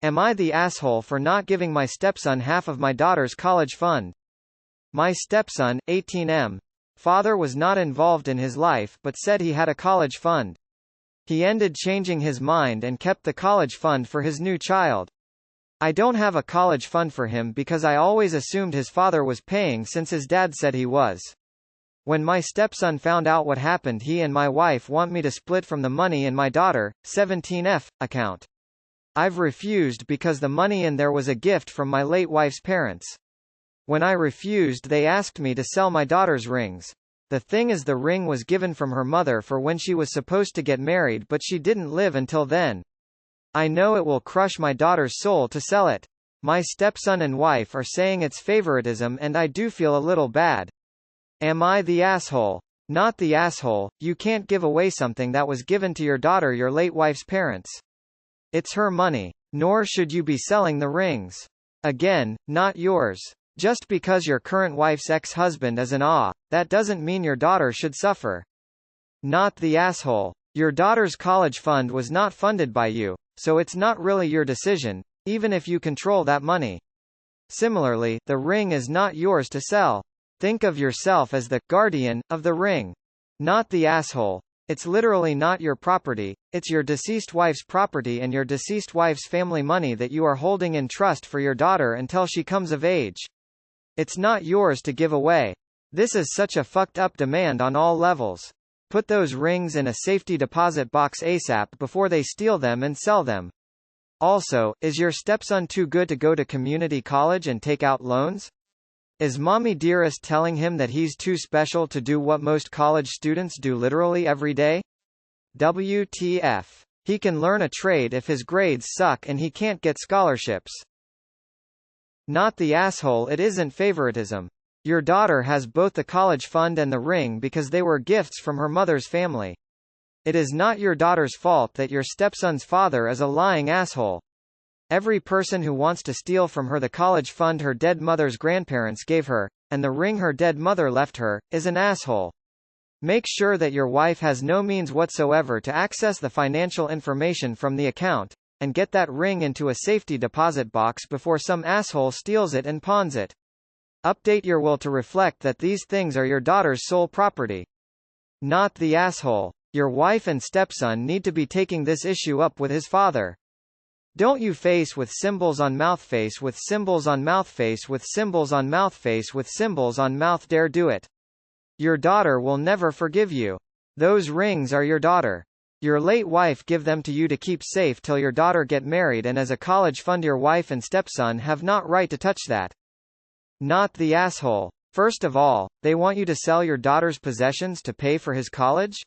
Am I the asshole for not giving my stepson half of my daughter's college fund? My stepson, 18M. Father was not involved in his life but said he had a college fund. He ended changing his mind and kept the college fund for his new child. I don't have a college fund for him because I always assumed his father was paying since his dad said he was. When my stepson found out what happened, he and my wife want me to split from the money in my daughter, 17F, account. I've refused because the money in there was a gift from my late wife's parents. When I refused, they asked me to sell my daughter's rings. The thing is, the ring was given from her mother for when she was supposed to get married, but she didn't live until then. I know it will crush my daughter's soul to sell it. My stepson and wife are saying it's favoritism and I do feel a little bad. Am I the asshole? Not the asshole. You can't give away something that was given to your daughter, your late wife's parents. It's her money. Nor should you be selling the rings. Again, not yours. Just because your current wife's ex-husband is an that doesn't mean your daughter should suffer. Not the asshole. Your daughter's college fund was not funded by you, so it's not really your decision, even if you control that money. Similarly, the ring is not yours to sell. Think of yourself as the guardian of the ring. Not the asshole. It's literally not your property, it's your deceased wife's property and your deceased wife's family money that you are holding in trust for your daughter until she comes of age. It's not yours to give away. This is such a fucked up demand on all levels. Put those rings in a safety deposit box ASAP before they steal them and sell them. Also, is your stepson too good to go to community college and take out loans? Is mommy dearest telling him that he's too special to do what most college students do literally every day? WTF. He can learn a trade if his grades suck and he can't get scholarships. Not the asshole. It isn't favoritism. Your daughter has both the college fund and the ring because they were gifts from her mother's family. It is not your daughter's fault that your stepson's father is a lying asshole. Every person who wants to steal from her the college fund her dead mother's grandparents gave her, and the ring her dead mother left her, is an asshole. Make sure that your wife has no means whatsoever to access the financial information from the account, and get that ring into a safety deposit box before some asshole steals it and pawns it. Update your will to reflect that these things are your daughter's sole property. Not the asshole. Your wife and stepson need to be taking this issue up with his father. Don't you face with symbols on mouth, face with symbols on mouth, face with symbols on mouth, face with symbols on mouth, dare do it. Your daughter will never forgive you. Those rings are your daughter. Your late wife give them to you to keep safe till your daughter get married, and as a college fund your wife and stepson have not right to touch that. Not the asshole. First of all, they want you to sell your daughter's possessions to pay for his college?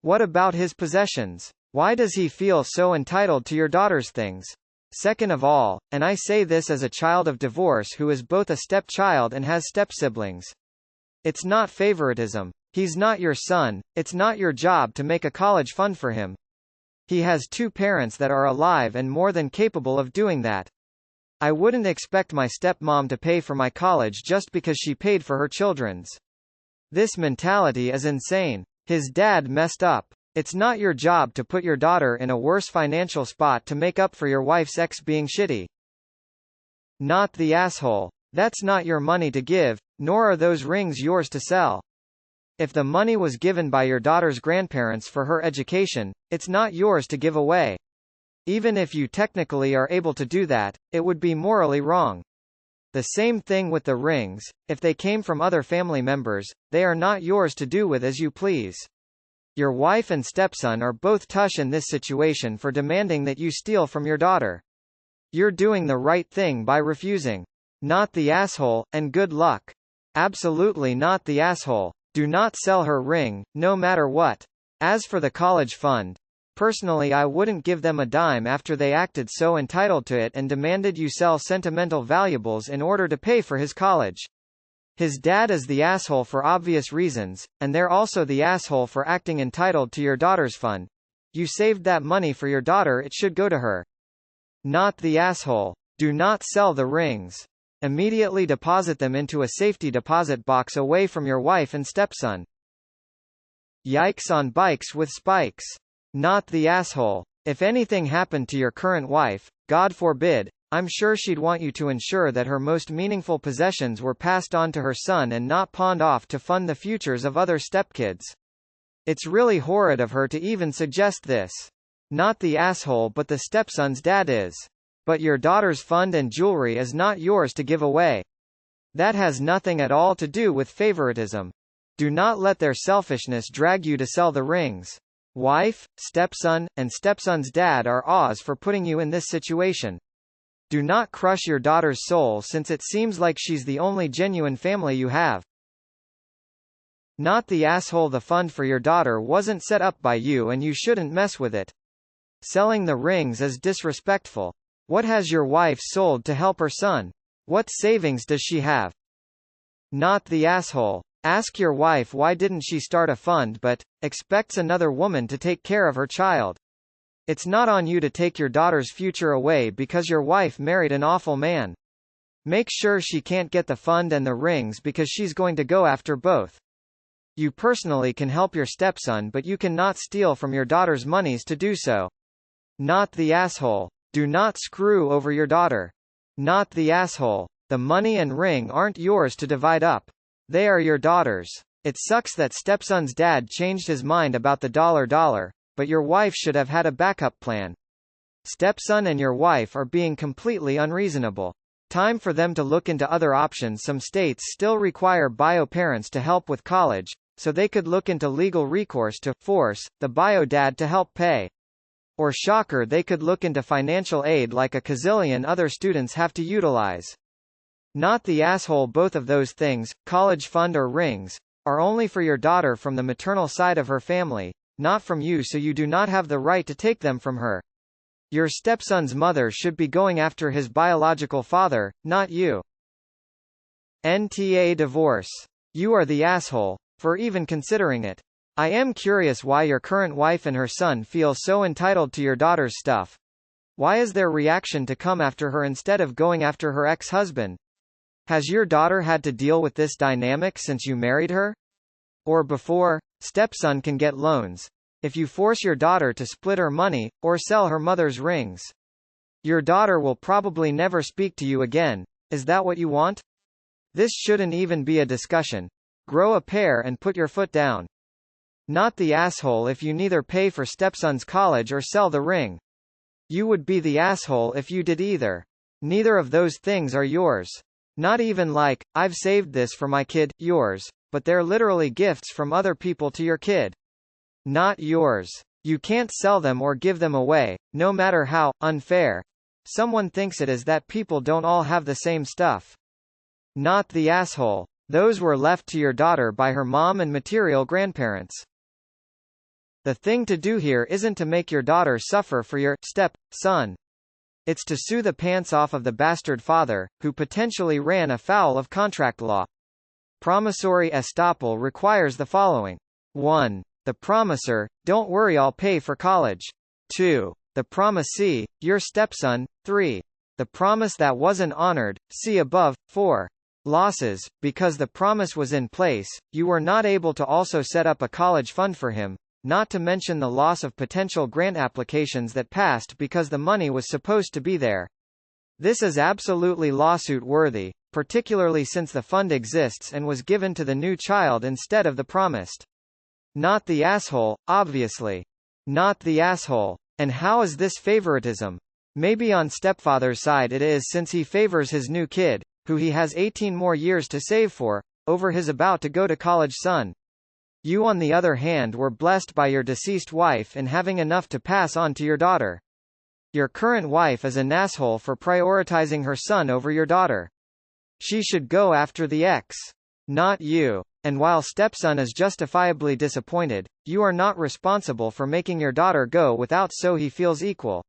What about his possessions? Why does he feel so entitled to your daughter's things? Second of all, and I say this as a child of divorce who is both a stepchild and has step-siblings. It's not favoritism. He's not your son, it's not your job to make a college fund for him. He has two parents that are alive and more than capable of doing that. I wouldn't expect my stepmom to pay for my college just because she paid for her children's. This mentality is insane. His dad messed up. It's not your job to put your daughter in a worse financial spot to make up for your wife's ex being shitty. Not the asshole. That's not your money to give, nor are those rings yours to sell. If the money was given by your daughter's grandparents for her education, it's not yours to give away. Even if you technically are able to do that, it would be morally wrong. The same thing with the rings. If they came from other family members, they are not yours to do with as you please. Your wife and stepson are both tush in this situation for demanding that you steal from your daughter. You're doing the right thing by refusing. Not the asshole, and good luck. Absolutely not the asshole. Do not sell her ring, no matter what. As for the college fund, personally I wouldn't give them a dime after they acted so entitled to it and demanded you sell sentimental valuables in order to pay for his college. His dad is the asshole for obvious reasons, and they're also the asshole for acting entitled to your daughter's fund. You saved that money for your daughter, it should go to her. Not the asshole. Do not sell the rings. Immediately deposit them into a safety deposit box away from your wife and stepson. Yikes on bikes with spikes. Not the asshole. If anything happened to your current wife, God forbid. I'm sure she'd want you to ensure that her most meaningful possessions were passed on to her son and not pawned off to fund the futures of other stepkids. It's really horrid of her to even suggest this. Not the asshole but the stepson's dad is. But your daughter's fund and jewelry is not yours to give away. That has nothing at all to do with favoritism. Do not let their selfishness drag you to sell the rings. Wife, stepson, and stepson's dad are awes for putting you in this situation. Do not crush your daughter's soul since it seems like she's the only genuine family you have. Not the asshole. The fund for your daughter wasn't set up by you and you shouldn't mess with it. Selling the rings is disrespectful. What has your wife sold to help her son? What savings does she have? Not the asshole. Ask your wife why didn't she start a fund but expects another woman to take care of her child. It's not on you to take your daughter's future away because your wife married an awful man. Make sure she can't get the fund and the rings because she's going to go after both. You personally can help your stepson but you cannot steal from your daughter's monies to do so. Not the asshole. Do not screw over your daughter. Not the asshole. The money and ring aren't yours to divide up. They are your daughter's. It sucks that stepson's dad changed his mind about the dollar, but your wife should have had a backup plan. Stepson and your wife are being completely unreasonable. Time for them to look into other options. Some states still require bio parents to help with college, so they could look into legal recourse to force the bio dad to help pay. Or shocker, they could look into financial aid like a gazillion other students have to utilize. Not the asshole. Both of those things, college fund or rings, are only for your daughter from the maternal side of her family, not from you, so you do not have the right to take them from her. Your stepson's mother should be going after his biological father, not you. NTA divorce. You are the asshole for even considering it. I am curious why your current wife and her son feel so entitled to your daughter's stuff. Why is their reaction to come after her instead of going after her ex-husband? Has your daughter had to deal with this dynamic since you married her? Or before? Stepson can get loans. If you force your daughter to split her money, or sell her mother's rings, your daughter will probably never speak to you again. Is that what you want? This shouldn't even be a discussion. Grow a pair and put your foot down. Not the asshole if you neither pay for stepson's college or sell the ring. You would be the asshole if you did either. Neither of those things are yours. Not even like, I've saved this for my kid, yours, but they're literally gifts from other people to your kid. Not yours. You can't sell them or give them away, no matter how unfair someone thinks it is that people don't all have the same stuff. Not the asshole. Those were left to your daughter by her mom and material grandparents. The thing to do here isn't to make your daughter suffer for your step-son. It's to sue the pants off of the bastard father, who potentially ran afoul of contract law. Promissory estoppel requires the following. 1. The promisor, don't worry, I'll pay for college. 2. The promisee, your stepson. 3. The promise that wasn't honored, see above. 4. Losses, because the promise was in place, you were not able to also set up a college fund for him, not to mention the loss of potential grant applications that passed because the money was supposed to be there. This is absolutely lawsuit-worthy, particularly since the fund exists and was given to the new child instead of the promised. Not the asshole, obviously. Not the asshole. And how is this favoritism? Maybe on stepfather's side it is, since he favors his new kid, who he has 18 more years to save for, over his about to go to college son. You on the other hand were blessed by your deceased wife in having enough to pass on to your daughter. Your current wife is an asshole for prioritizing her son over your daughter. She should go after the ex. Not you. And while stepson is justifiably disappointed, you are not responsible for making your daughter go without, so he feels equal.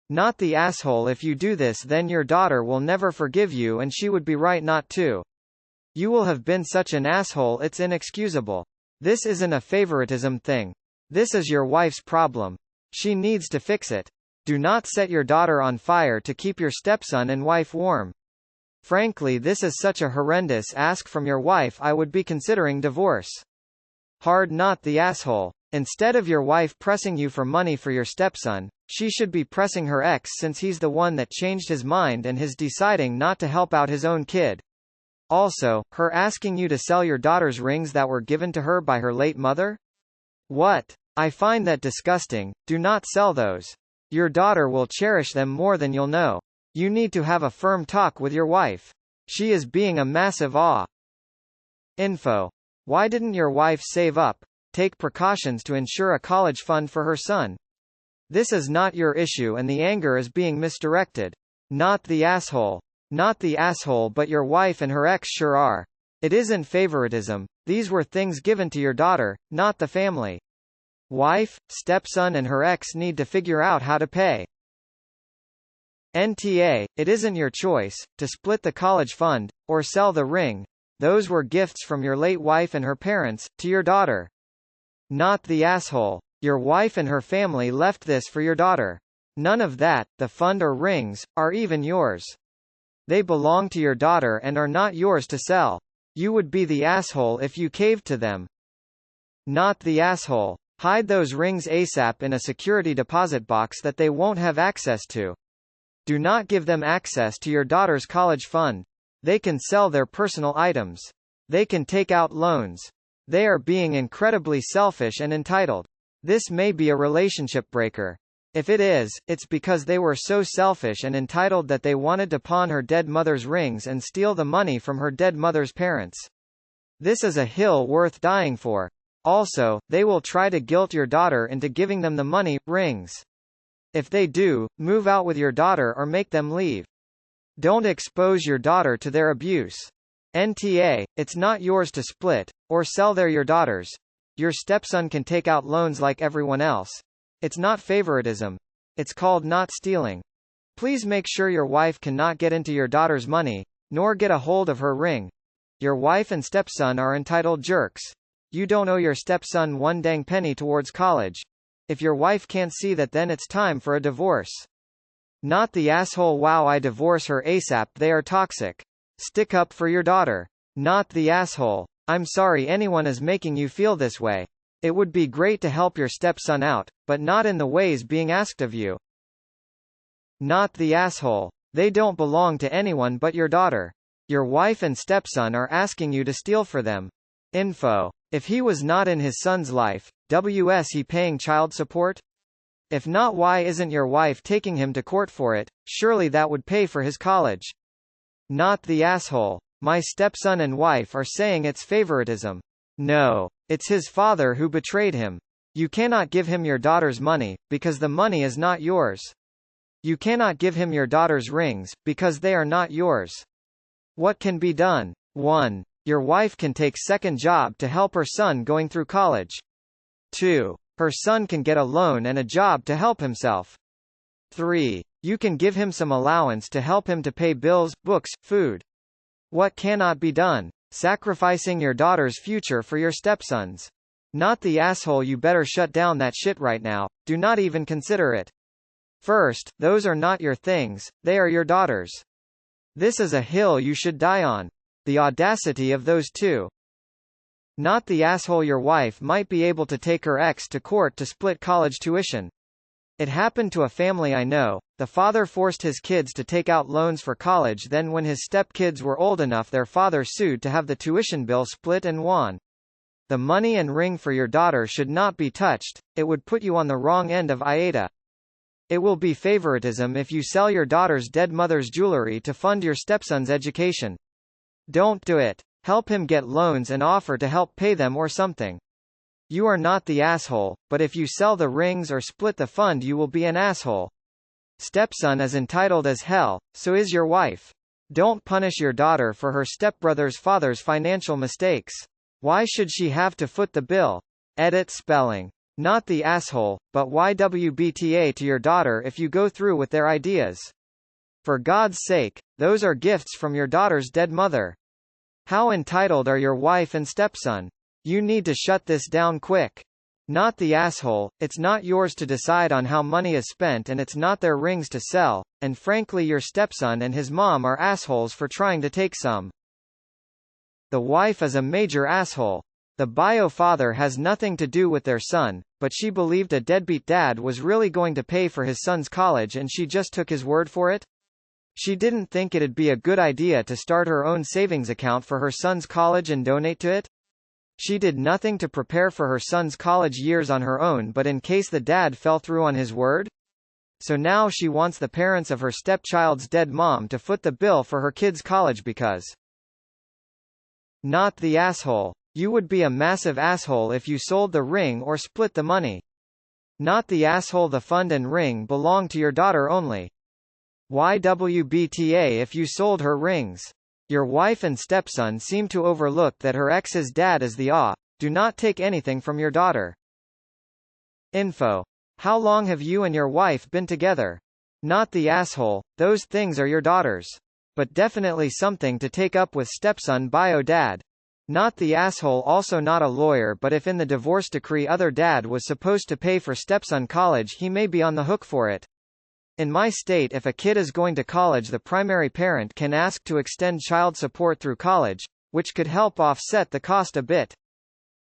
Not the asshole. If you do this, then your daughter will never forgive you and she would be right not to. You will have been such an asshole it's inexcusable. This isn't a favoritism thing. This is your wife's problem. She needs to fix it. Do not set your daughter on fire to keep your stepson and wife warm. Frankly, this is such a horrendous ask from your wife, I would be considering divorce. Hard. Not the asshole. Instead of your wife pressing you for money for your stepson, she should be pressing her ex since he's the one that changed his mind and his deciding not to help out his own kid. Also, her asking you to sell your daughter's rings that were given to her by her late mother? What? I find that disgusting. Do not sell those. Your daughter will cherish them more than you'll know. You need to have a firm talk with your wife. She is being a massive awe. Info. Why didn't your wife save up? Take precautions to ensure a college fund for her son. This is not your issue and the anger is being misdirected. Not the asshole. Not the asshole, but your wife and her ex sure are. It isn't favoritism. These were things given to your daughter, not the family. Wife, stepson and her ex need to figure out how to pay. NTA, it isn't your choice, to split the college fund, or sell the ring. Those were gifts from your late wife and her parents, to your daughter. Not the asshole. Your wife and her family left this for your daughter. None of that, the fund or rings, are even yours. They belong to your daughter and are not yours to sell. You would be the asshole if you caved to them. Not the asshole. Hide those rings ASAP in a security deposit box that they won't have access to. Do not give them access to your daughter's college fund. They can sell their personal items. They can take out loans. They are being incredibly selfish and entitled. This may be a relationship breaker. If it is, it's because they were so selfish and entitled that they wanted to pawn her dead mother's rings and steal the money from her dead mother's parents. This is a hill worth dying for. Also, they will try to guilt your daughter into giving them the money, rings. If they do, move out with your daughter or make them leave. Don't expose your daughter to their abuse. NTA, it's not yours to split, or sell. They're your daughter's. Your stepson can take out loans like everyone else. It's not favoritism. It's called not stealing. Please make sure your wife cannot get into your daughter's money, nor get a hold of her ring. Your wife and stepson are entitled jerks. You don't owe your stepson one dang penny towards college. If your wife can't see that, then it's time for a divorce. Not the asshole. Wow, I divorce her ASAP. They are toxic. Stick up for your daughter. Not the asshole. I'm sorry anyone is making you feel this way. It would be great to help your stepson out, but not in the ways being asked of you. Not the asshole. They don't belong to anyone but your daughter. Your wife and stepson are asking you to steal for them. Info. If he was not in his son's life, was he paying child support? If not, why isn't your wife taking him to court for it? Surely that would pay for his college. Not the asshole. My stepson and wife are saying it's favoritism. No. It's his father who betrayed him. You cannot give him your daughter's money, because the money is not yours. You cannot give him your daughter's rings, because they are not yours. What can be done? 1. Your wife can take second job to help her son going through college. 2. Her son can get a loan and a job to help himself. 3. You can give him some allowance to help him to pay bills, books, food. What cannot be done? Sacrificing your daughter's future for your stepson's. Not the asshole. You better shut down that shit right now. Do not even consider it. First, those are not your things, they are your daughter's. This is a hill you should die on. The audacity of those two. Not the asshole. Your wife might be able to take her ex to court to split college tuition. It happened to a family I know. The father forced his kids to take out loans for college. Then when his stepkids were old enough, their father sued to have the tuition bill split and won. The money and ring for your daughter should not be touched. It would put you on the wrong end of AITA. It will be favoritism if you sell your daughter's dead mother's jewelry to fund your stepson's education. Don't do it. Help him get loans and offer to help pay them or something. You are not the asshole, but if you sell the rings or split the fund, you will be an asshole. Stepson is entitled as hell, so is your wife. Don't punish your daughter for her stepbrother's father's financial mistakes. Why should she have to foot the bill? Edit spelling. Not the asshole, but YWBTA to your daughter if you go through with their ideas. For God's sake, those are gifts from your daughter's dead mother. How entitled are your wife and stepson? You need to shut this down quick. Not the asshole. It's not yours to decide on how money is spent, and it's not their rings to sell, and frankly your stepson and his mom are assholes for trying to take some. The wife is a major asshole. The bio father has nothing to do with their son, but she believed a deadbeat dad was really going to pay for his son's college and she just took his word for it? She didn't think it'd be a good idea to start her own savings account for her son's college and donate to it? She did nothing to prepare for her son's college years on her own but in case the dad fell through on his word? So now she wants the parents of her stepchild's dead mom to foot the bill for her kid's college because. Not the asshole. You would be a massive asshole if you sold the ring or split the money. Not the asshole. The fund and ring belong to your daughter only. YWBTA if you sold her rings. Your wife and stepson seem to overlook that her ex's dad is the do not take anything from your daughter. Info. How long have you and your wife been together? Not the asshole, those things are your daughters. But definitely something to take up with stepson bio dad. Not the asshole. Also not a lawyer, but if in the divorce decree other dad was supposed to pay for stepson college, he may be on the hook for it. In my state, if a kid is going to college, the primary parent can ask to extend child support through college, which could help offset the cost a bit.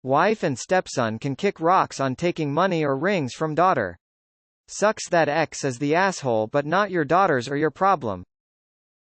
Wife and stepson can kick rocks on taking money or rings from daughter. Sucks that ex is the asshole, but not your daughters or your problem.